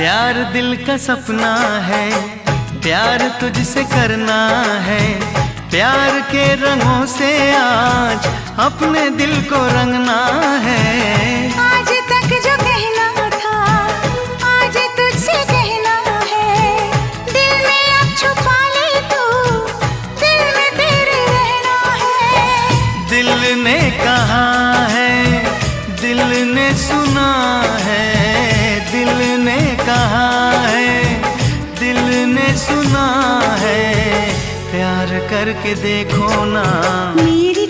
प्यार दिल का सपना है, प्यार तुझसे करना है। प्यार के रंगों से आज अपने दिल को रंगना है। आज तक जो कहना था आज तुझसे कहना है। दिल में अब छुपा ले तू, दिल में तेरे रहना है। दिल ने कहा है, दिल ने सुना है। दिल ने कहा है, दिल ने सुना है। प्यार करके देखो ना, मेरी